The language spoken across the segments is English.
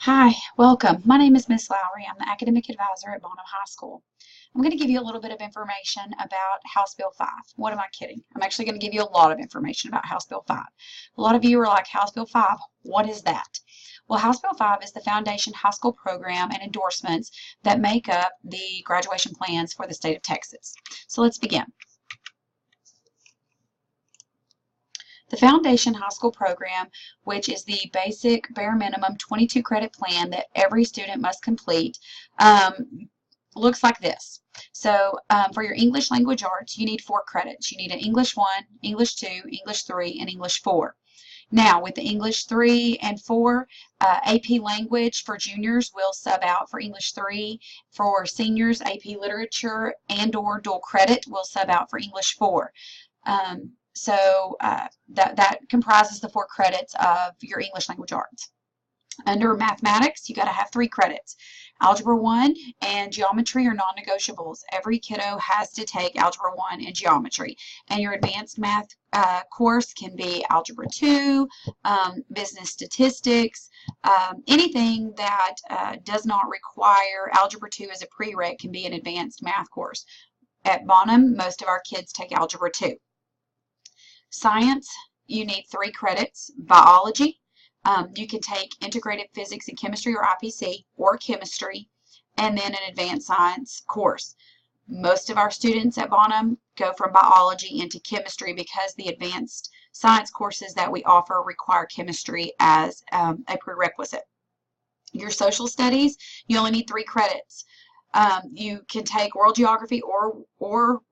Hi, welcome. My name is Miss Lowry. I'm the academic advisor at Bonham High School. I'm going to give you a little bit of information about House Bill 5. What am I kidding? I'm actually going to give you a lot of information about House Bill 5. A lot of you are like, House Bill 5, what is that? Well, House Bill 5 is the Foundation High School program and endorsements that make up the graduation plans for the state of Texas. So let's begin. The Foundation High School program, which is the basic bare minimum 22 credit plan that every student must complete, looks like this. So for your English language arts, you need 4 credits. You need an English 1, English 2, English 3, and English 4. Now, with the English 3 and 4, AP Language for juniors will sub out for English 3. For seniors, AP Literature and/or dual credit will sub out for English 4. That comprises the 4 credits of your English language arts. Under mathematics, you got to have 3 credits. Algebra 1 and geometry are non-negotiables. Every kiddo has to take Algebra 1 and geometry. And your advanced math course can be Algebra 2, business statistics, anything that does not require Algebra 2 as a prereq can be an advanced math course. At Bonham, most of our kids take Algebra 2. Science, you need 3 credits. Biology, you can take integrated physics and chemistry or IPC or chemistry, and then an advanced science course. Most of our students at Bonham go from biology into chemistry because the advanced science courses that we offer require chemistry as a prerequisite. Your social studies, you only need 3 credits. You can take world geography or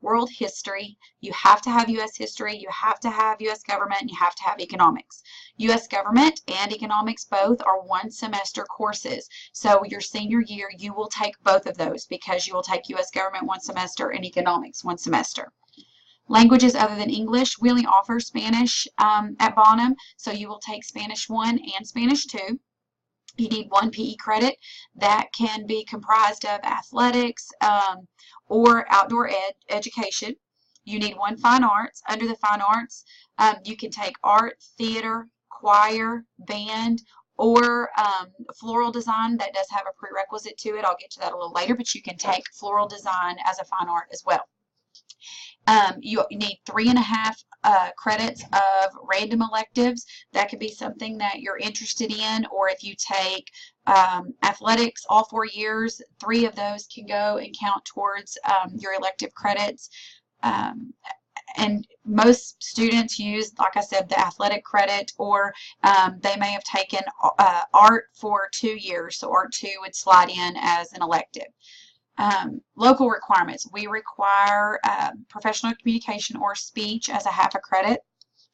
world history. You have to have U.S. history, you have to have U.S. government, and you have to have economics. U.S. government and economics both are 1 semester courses. So your senior year, you will take both of those because you will take U.S. government 1 semester and economics 1 semester. Languages other than English, we only offer Spanish at Bonham, so you will take Spanish 1 and Spanish 2. You need 1 PE credit that can be comprised of athletics or outdoor education. You need 1 fine arts. Under the fine arts, you can take art, theater, choir, band, or floral design. That does have a prerequisite to it. I'll get to that a little later, but you can take floral design as a fine art as well. You need 3.5 credits of random electives. That could be something that you're interested in, or if you take athletics all 4 years, 3 of those can go and count towards your elective credits. And most students use, like I said, the athletic credit, or they may have taken art for 2 years, so art 2 would slide in as an elective. Local requirements. We require professional communication or speech as a half a credit,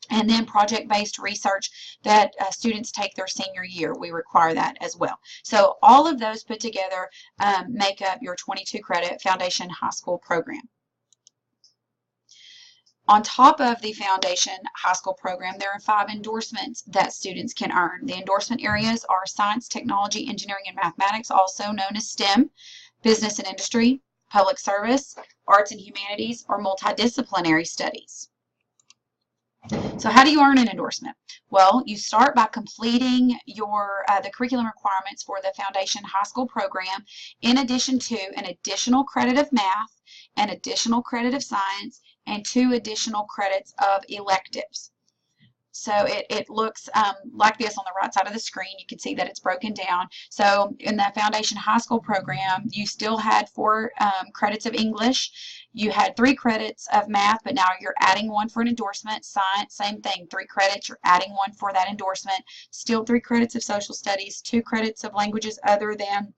and then project-based research that students take their senior year. We require that as well. So all of those put together make up your 22 credit Foundation High School program. On top of the Foundation High School program, there are 5 endorsements that students can earn. The endorsement areas are science, technology, engineering, and mathematics, also known as STEM, business and industry, public service, arts and humanities, or multidisciplinary studies. So how do you earn an endorsement? Well, you start by completing your the curriculum requirements for the Foundation High School program, in addition to an additional credit of math, an additional credit of science, and 2 additional credits of electives. So it looks like this on the right side of the screen. You can see that it's broken down. So in the Foundation High School program, you still had 4 credits of English. You had 3 credits of math, but now you're adding 1 for an endorsement. Science, same thing, 3 credits. You're adding 1 for that endorsement. Still 3 credits of social studies, 2 credits of languages other than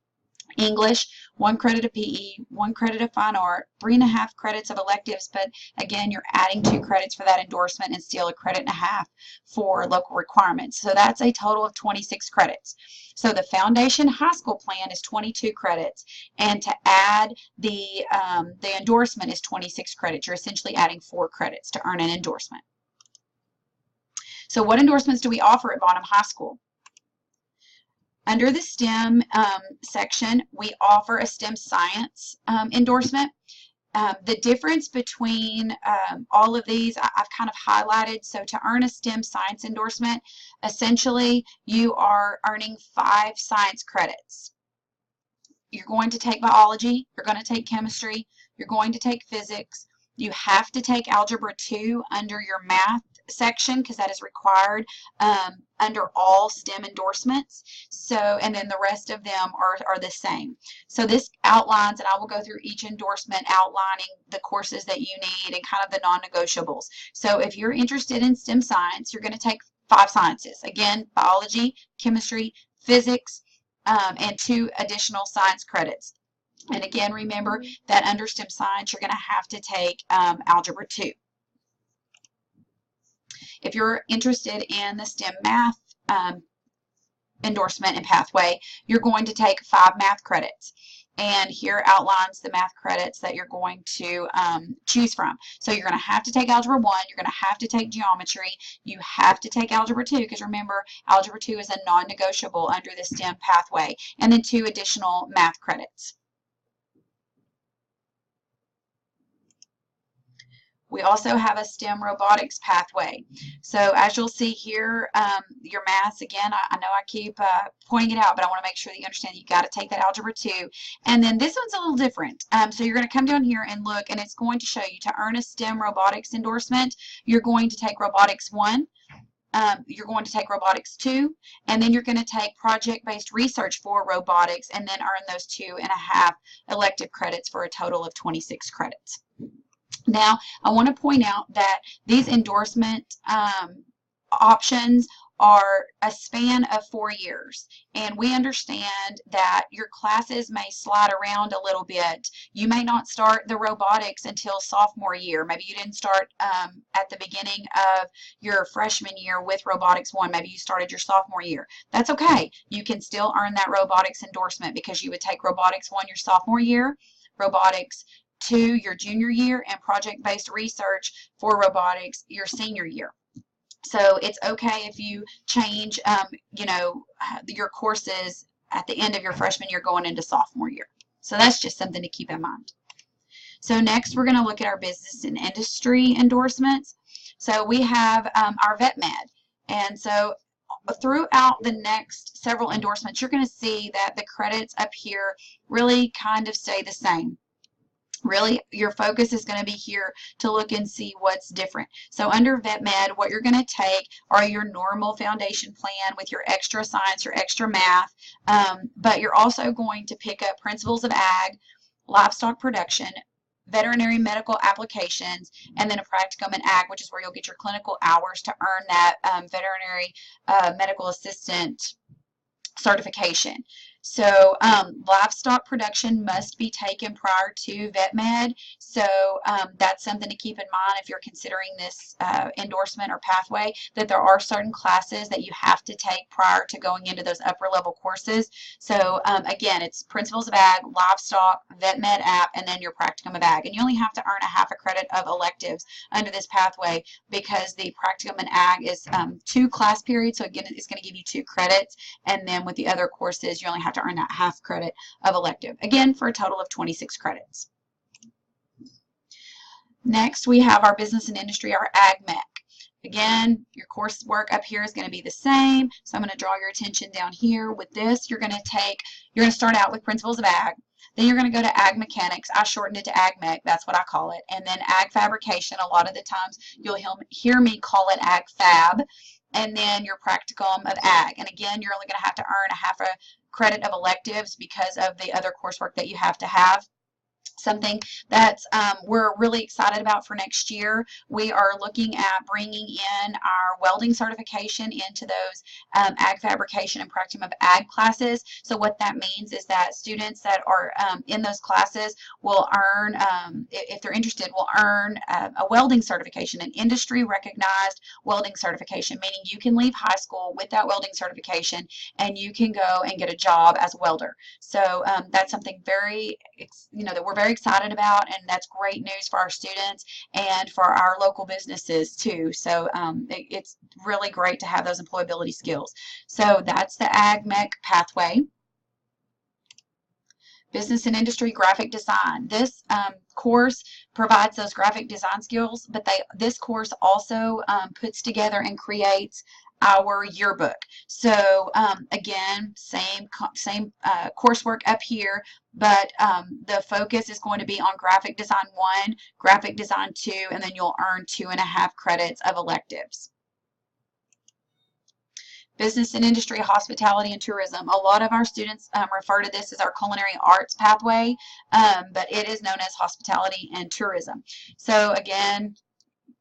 English, 1 credit of PE, 1 credit of fine art, 3.5 credits of electives, but again, you're adding 2 credits for that endorsement and still 1.5 credits for local requirements. So that's a total of 26 credits. So the Foundation High School plan is 22 credits, and to add the endorsement is 26 credits. You're essentially adding 4 credits to earn an endorsement. So what endorsements do we offer at Bonham High School? Under the STEM section, we offer a STEM science endorsement. The difference between all of these, I've kind of highlighted. So to earn a STEM science endorsement, essentially you are earning 5 science credits. You're going to take biology, you're going to take chemistry, you're going to take physics. You have to take Algebra 2 under your math section because that is required under all STEM endorsements. So, and then the rest of them are the same. So this outlines, and I will go through each endorsement outlining the courses that you need and kind of the non-negotiables. So if you're interested in STEM science, you're going to take 5 sciences. Again, biology, chemistry, physics, and 2 additional science credits. And again, remember that under STEM science, you're going to have to take Algebra 2. If you're interested in the STEM math endorsement and pathway, you're going to take 5 math credits. And here outlines the math credits that you're going to choose from. So you're going to have to take Algebra 1, you're going to have to take geometry, you have to take Algebra 2, because remember, Algebra 2 is a non-negotiable under the STEM pathway, and then 2 additional math credits. We also have a STEM robotics pathway. So as you'll see here, your maths, again, I know I keep pointing it out, but I want to make sure that you understand you got to take that Algebra 2. And then this one's a little different. So you're going to come down here and look, and it's going to show you to earn a STEM robotics endorsement, you're going to take Robotics 1. You're going to take Robotics 2, and then you're going to take project-based research for robotics, and then earn those 2.5 elective credits for a total of 26 credits. Now, I want to point out that these endorsement options are a span of 4 years, and we understand that your classes may slide around a little bit. You may not start the robotics until sophomore year. Maybe you didn't start at the beginning of your freshman year with Robotics 1. Maybe you started your sophomore year. That's okay. You can still earn that robotics endorsement because you would take Robotics 1 your sophomore year, Robotics 2 your junior year, and project-based research for robotics your senior year. So it's okay if you change, you know, your courses at the end of your freshman year going into sophomore year. So that's just something to keep in mind. So next we're going to look at our business and industry endorsements. So we have our vet med, and so throughout the next several endorsements, you're going to see that the credits up here really kind of stay the same. Really, your focus is going to be here to look and see what's different. So under Vet Med, what you're going to take are your normal foundation plan with your extra science, your extra math, but you're also going to pick up Principles of Ag, Livestock Production, Veterinary Medical Applications, and then a Practicum in Ag, which is where you'll get your clinical hours to earn that Veterinary Medical Assistant certification. So livestock production must be taken prior to Vet Med. So that's something to keep in mind if you're considering this endorsement or pathway, that there are certain classes that you have to take prior to going into those upper level courses. So again, it's Principles of Ag, Livestock, Vet Med App, and then your Practicum of Ag. And you only have to earn a half a credit of electives under this pathway because the Practicum in Ag is 2 class periods. So again, it's going to give you 2 credits. And then with the other courses, you only have to earn that half credit of elective, again for a total of 26 credits. Next we have our business and industry, our Ag Mech. Again, your coursework up here is going to be the same, so I'm going to draw your attention down here. With this, you're going to start out with Principles of Ag, then you're going to go to Ag Mechanics. I shortened it to Ag Mech, that's what I call it, and then Ag Fabrication. A lot of the times you'll hear me call it Ag Fab, and then your Practicum of Ag. And again, you're only going to have to earn a half a credit of electives because of the other coursework that you have to have. Something that we're really excited about for next year. We are looking at bringing in our welding certification into those Ag Fabrication and Practicum of Ag classes. So what that means is that students that are in those classes will earn, if they're interested, will earn a welding certification, an industry recognized welding certification, meaning you can leave high school with that welding certification and you can go and get a job as a welder. So that's something very, that we're very excited about, and that's great news for our students and for our local businesses too. So it's really great to have those employability skills. So that's the Ag Mech pathway. Business and Industry Graphic Design. This course provides those graphic design skills, but this course also puts together and creates our yearbook. So again, same coursework up here, but the focus is going to be on Graphic Design 1, Graphic Design 2, and then you'll earn 2.5 credits of electives. Business and Industry, Hospitality, and Tourism. A lot of our students refer to this as our culinary arts pathway, but it is known as Hospitality and Tourism. So again,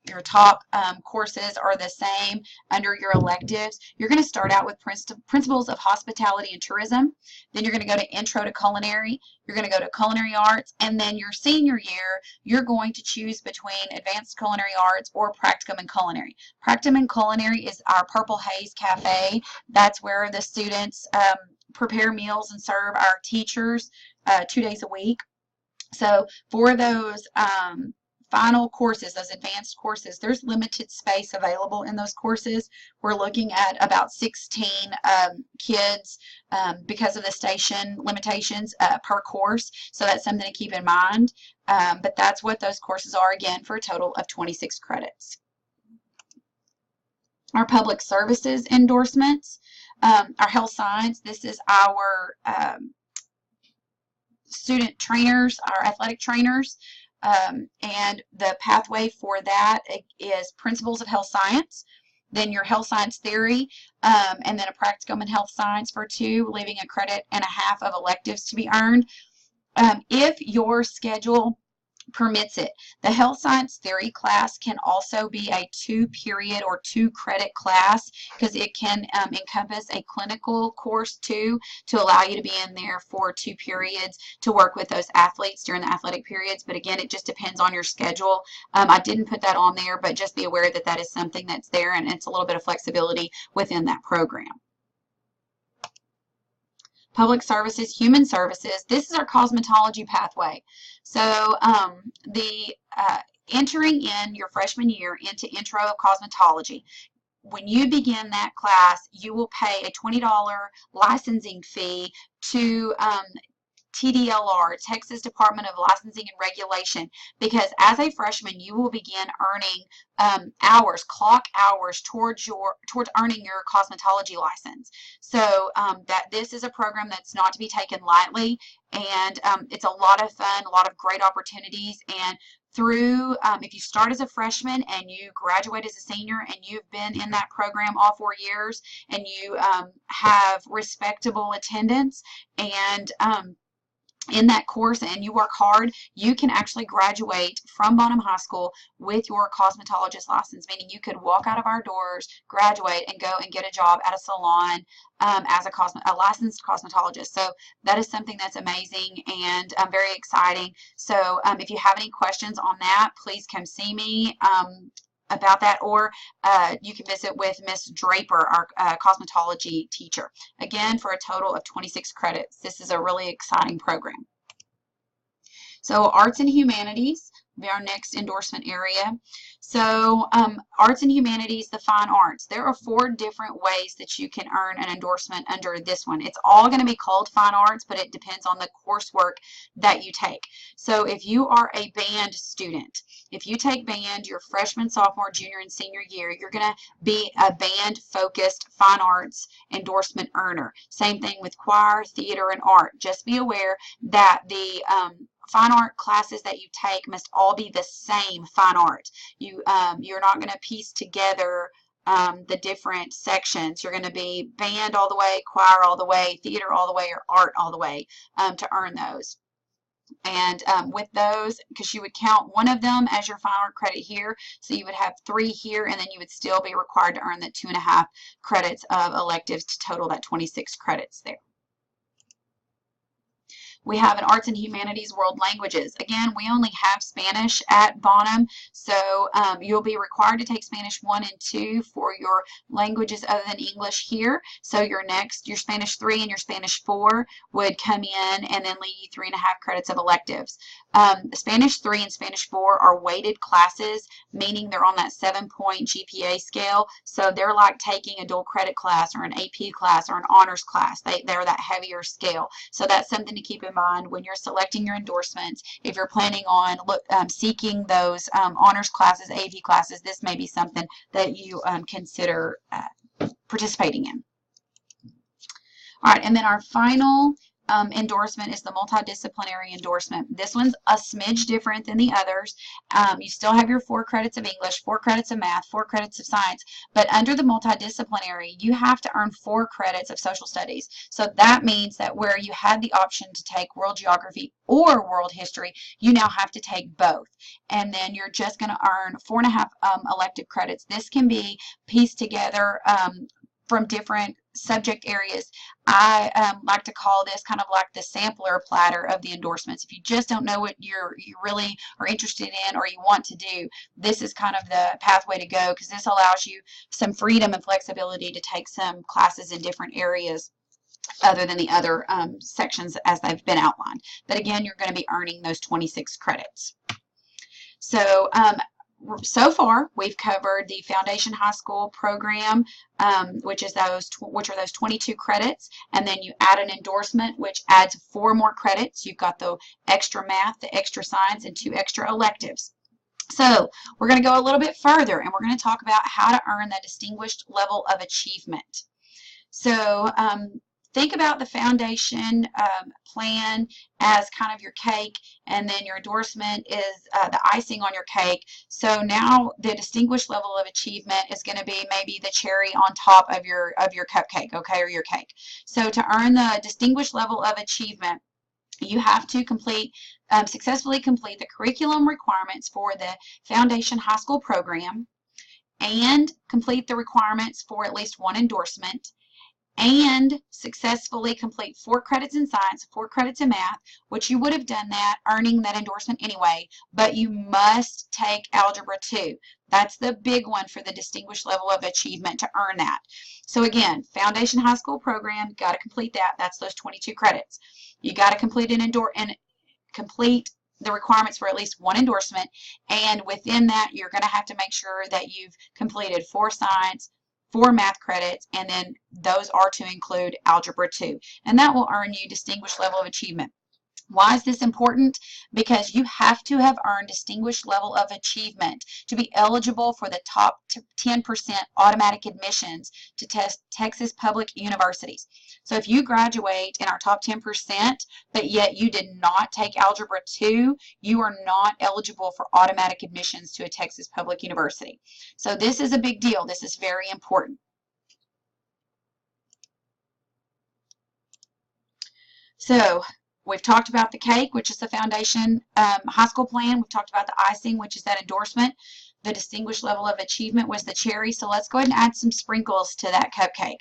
your top courses are the same under your electives. You're going to start out with Principles of Hospitality and Tourism. Then you're going to go to Intro to Culinary. You're going to go to Culinary Arts. And then your senior year, you're going to choose between Advanced Culinary Arts or Practicum in Culinary. Practicum in Culinary is our Purple Haze Cafe. That's where the students prepare meals and serve our teachers 2 days a week. So for those final courses, those advanced courses, there's limited space available in those courses. We're looking at about 16 kids because of the station limitations per course. So that's something to keep in mind. But that's what those courses are, again, for a total of 26 credits. Our public services endorsements, our health science, this is our student trainers, our athletic trainers. And the pathway for that is Principles of Health Science, then your Health Science Theory, and then a Practicum in Health Science for 2, leaving 1.5 credits of electives to be earned. If your schedule permits it. The Health Science Theory class can also be a 2-period or 2-credit class because it can encompass a clinical course too, to allow you to be in there for 2 periods to work with those athletes during the athletic periods. But again, it just depends on your schedule. I didn't put that on there, but just be aware that that is something that's there, and it's a little bit of flexibility within that program. Public services, human services. This is our cosmetology pathway. So entering in your freshman year into Intro of Cosmetology, when you begin that class, you will pay a $20 licensing fee to TDLR, Texas Department of Licensing and Regulation, because as a freshman you will begin earning hours, clock hours towards earning your cosmetology license. So that this is a program that's not to be taken lightly, and it's a lot of fun, a lot of great opportunities. And through if you start as a freshman and you graduate as a senior and you've been in that program all 4 years and you have respectable attendance and in that course and you work hard, you can actually graduate from Bonham High School with your cosmetologist license, meaning you could walk out of our doors, graduate, and go and get a job at a salon as a licensed cosmetologist. So that is something that's amazing and very exciting. So if you have any questions on that, please come see me about that, or you can visit with Miss Draper, our cosmetology teacher. Again, for a total of 26 credits. This is a really exciting program. So Arts and Humanities will be our next endorsement area. So Arts and Humanities, the fine arts. There are 4 different ways that you can earn an endorsement under this one. It's all going to be called fine arts, but it depends on the coursework that you take. So if you are a band student, if you take band your freshman, sophomore, junior, and senior year, you're going to be a band-focused fine arts endorsement earner. Same thing with choir, theater, and art. Just be aware that the fine art classes that you take must all be the same fine art. You're not going to piece together the different sections. You're going to be band all the way, choir all the way, theater all the way, or art all the way to earn those. And with those, because you would count one of them as your fine art credit here, so you would have 3 here, and then you would still be required to earn that 2.5 credits of electives to total that 26 credits there. We have an Arts and Humanities World Languages. Again, we only have Spanish at Bonham, so you'll be required to take Spanish 1 and 2 for your languages other than English here. So your Spanish 3 and your Spanish 4 would come in and then leave you 3.5 credits of electives. Spanish 3 and Spanish 4 are weighted classes, meaning they're on that 7-point GPA scale. So they're like taking a dual credit class or an AP class or an honors class. They're that heavier scale. So that's something to keep in in mind when you're selecting your endorsements. If you're planning on seeking those honors classes, AV classes, this may be something that you consider participating in. All right, and then our final endorsement is the multidisciplinary endorsement. This one's a smidge different than the others. You still have your 4 credits of English, 4 credits of math, 4 credits of science, but under the multidisciplinary, you have to earn 4 credits of social studies. So that means that where you had the option to take world geography or world history, you now have to take both. And then you're just going to earn 4.5 elective credits. This can be pieced together from different subject areas. I like to call this kind of like the sampler platter of the endorsements. If you just don't know what you really are interested in or you want to do, this is kind of the pathway to go, because this allows you some freedom and flexibility to take some classes in different areas other than the other sections as they've been outlined. But again, you're going to be earning those 26 credits. So far, we've covered the Foundation High School program, which are those 22 credits, and then you add an endorsement, which adds 4 more credits. You've got the extra math, the extra science, and 2 extra electives. So we're going to go a little bit further, and we're going to talk about how to earn that distinguished level of achievement. So think about the foundation plan as kind of your cake, and then your endorsement is the icing on your cake. So now the distinguished level of achievement is going to be maybe the cherry on top of your cupcake, okay, or your cake. So to earn the distinguished level of achievement, you have to successfully complete the curriculum requirements for the Foundation High School program, and complete the requirements for at least 1 endorsement, and successfully complete 4 credits in science, 4 credits in math, which you would have done that, earning that endorsement anyway, but you must take Algebra 2. That's the big one for the distinguished level of achievement to earn that. So again, Foundation High School program, you got to complete that. That's those 22 credits. You got to complete complete the requirements for at least 1 endorsement, and within that, you're going to have to make sure that you've completed 4 science, 4 math credits, and then those are to include Algebra 2. And that will earn you distinguished level of achievement. Why is this important? Because you have to have earned distinguished level of achievement to be eligible for the top 10% automatic admissions to Texas public universities. So if you graduate in our top 10%, but yet you did not take Algebra 2, you are not eligible for automatic admissions to a Texas public university. So this is a big deal. This is very important. So we've talked about the cake, which is the Foundation High School plan. We've talked about the icing, which is that endorsement. The distinguished level of achievement was the cherry. So let's go ahead and add some sprinkles to that cupcake.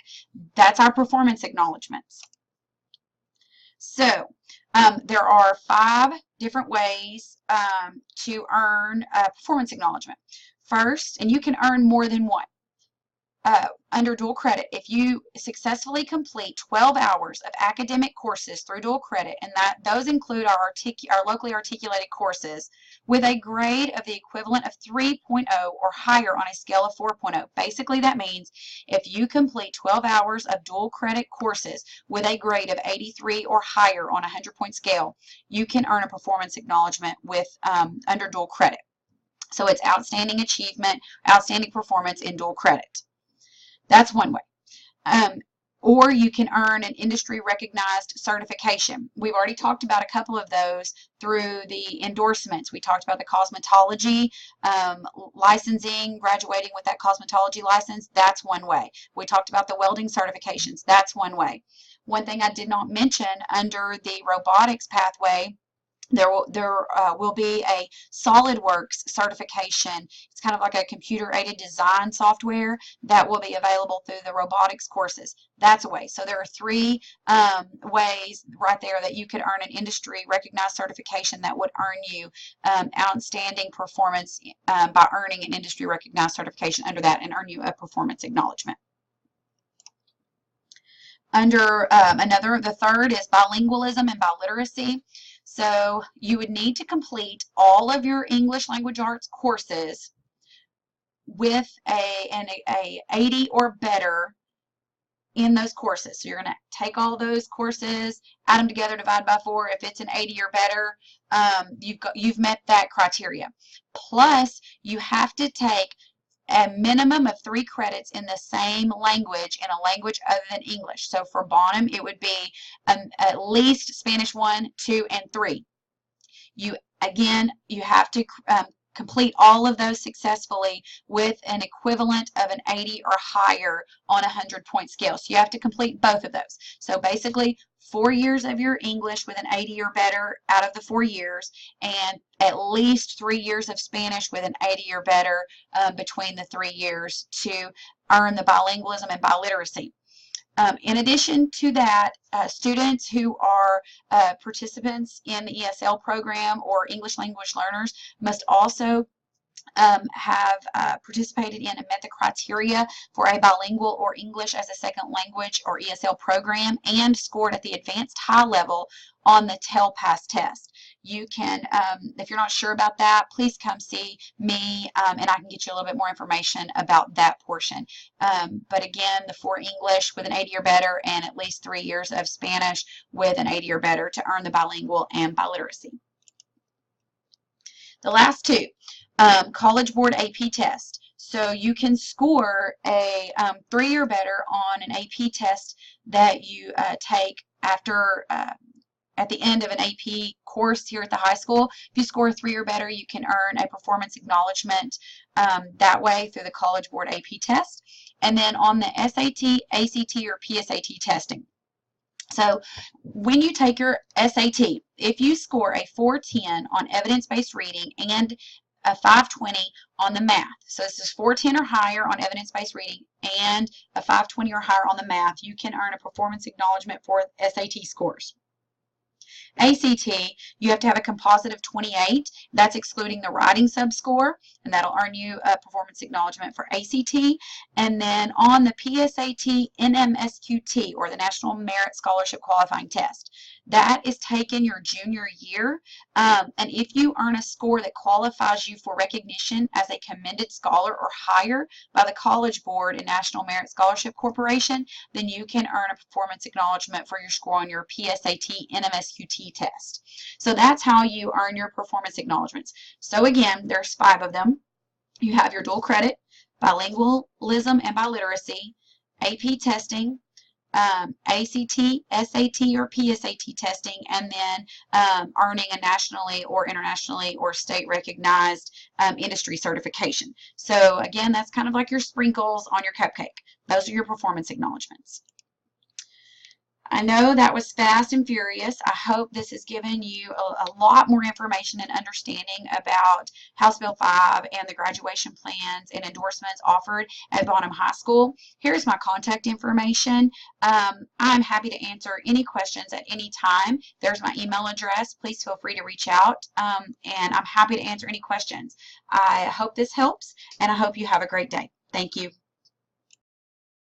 That's our performance acknowledgments. So there are 5 different ways to earn a performance acknowledgement. First, and you can earn more than one. Under dual credit, if you successfully complete 12 hours of academic courses through dual credit, and those include our locally articulated courses, with a grade of the equivalent of 3.0 or higher on a scale of 4.0. Basically, that means if you complete 12 hours of dual credit courses with a grade of 83 or higher on a 100-point scale, you can earn a performance acknowledgement with under dual credit. So it's outstanding achievement, outstanding performance in dual credit. That's one way. Or you can earn an industry recognized certification. We've already talked about a couple of those through the endorsements. We talked about the cosmetology licensing, graduating with that cosmetology license. That's one way. We talked about the welding certifications. That's one way. One thing I did not mention under the robotics pathway, there will be a SolidWorks certification. It's kind of like a computer-aided design software that will be available through the robotics courses. That's a way. So there are 3 ways right there that you could earn an industry-recognized certification that would earn you outstanding performance by earning an industry-recognized certification under that and earn you a performance acknowledgement. Under the third is bilingualism and biliteracy. So you would need to complete all of your English language arts courses with a 80 or better in those courses. So you're going to take all those courses, add them together, divide by 4. If it's an 80 or better, you've met that criteria. Plus, you have to take a minimum of 3 credits in the same language, in a language other than English. So for Bonham, it would be at least Spanish 1, 2, and 3. You have to complete all of those successfully with an equivalent of an 80 or higher on a 100-point scale. So you have to complete both of those. So basically 4 years of your English with an 80 or better out of the 4 years, and at least 3 years of Spanish with an 80 or better between the 3 years to earn the bilingualism and biliteracy. In addition to that, students who are participants in the ESL program or English language learners must also have participated in and met the criteria for a bilingual or English as a second language or ESL program and scored at the advanced high level on the TEL-PASS test. You can, if you're not sure about that, please come see me and I can get you a little bit more information about that portion. But again, the 4 English with an 80 or better and at least 3 years of Spanish with an 80 or better to earn the bilingual and biliteracy. The last 2, College Board AP test. So you can score a 3 or better on an AP test that you take after at the end of an AP course here at the high school. If you score a 3 or better, you can earn a performance acknowledgement that way through the College Board AP test. And then on the SAT, ACT, or PSAT testing. So when you take your SAT, if you score a 410 on evidence-based reading and a 520 on the math, so this is 410 or higher on evidence-based reading and a 520 or higher on the math, you can earn a performance acknowledgement for SAT scores. ACT, you have to have a composite of 28. That's excluding the writing subscore, and that'll earn you a performance acknowledgement for ACT. And then on the PSAT NMSQT, or the National Merit Scholarship Qualifying Test, that is taken your junior year. And if you earn a score that qualifies you for recognition as a commended scholar or higher by the College Board and National Merit Scholarship Corporation, then you can earn a performance acknowledgement for your score on your PSAT NMSQT test. So that's how you earn your performance acknowledgements. So again, there's 5 of them. You have your dual credit, bilingualism and biliteracy, AP testing, ACT, SAT, or PSAT testing, and then earning a nationally or internationally or state recognized industry certification. So again, that's kind of like your sprinkles on your cupcake. Those are your performance acknowledgements. I know that was fast and furious. I hope this has given you a lot more information and understanding about House Bill 5 and the graduation plans and endorsements offered at Bonham High School. Here's my contact information. I'm happy to answer any questions at any time. There's my email address. Please feel free to reach out, and I'm happy to answer any questions. I hope this helps, and I hope you have a great day. Thank you.